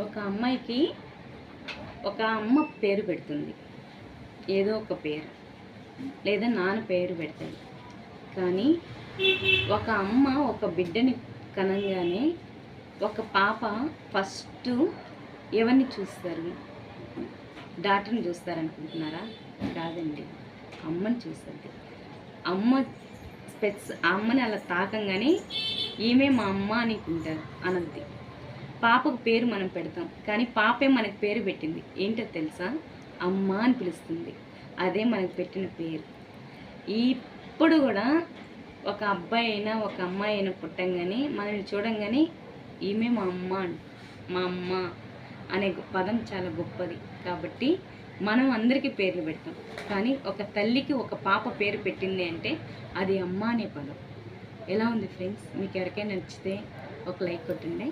ఒక అమ్మాయికి ఒక అమ్మ పేరు పెడుతుంది, ఏదో ఒక పేరు లేదా నాన్న పేరు పెడతాడు. కానీ ఒక అమ్మ ఒక బిడ్డని కనంగానే ఒక పాప ఫస్ట్ ఎవరిని చూస్తారు? డాక్టర్ని చూస్తారనుకుంటున్నారా? కాదండి, అమ్మని చూస్తుంది. అమ్మని అలా తాకంగానే ఈమె మా అమ్మ అనుకుంటారు అనద్ది. పాపకు పేరు మనం పెడతాం, కానీ పాపే మనకు పేరు పెట్టింది. ఏంటో తెలుసా? అమ్మ అని పిలుస్తుంది. అదే మనకు పెట్టిన పేరు. ఇప్పుడు కూడా ఒక అబ్బాయి అయినా ఒక అమ్మాయి అయినా పుట్టంగానే మనల్ని చూడంగానే ఈమె మా అమ్మ అనే పదం చాలా గొప్పది. కాబట్టి మనం అందరికీ పేర్లు పెడతాం, కానీ ఒక తల్లికి ఒక పాప పేరు పెట్టింది అంటే అది అమ్మ అనే పదం. ఎలా ఉంది ఫ్రెండ్స్? మీకు ఎవరికైనా నచ్చితే ఒక లైక్ కొట్టండి.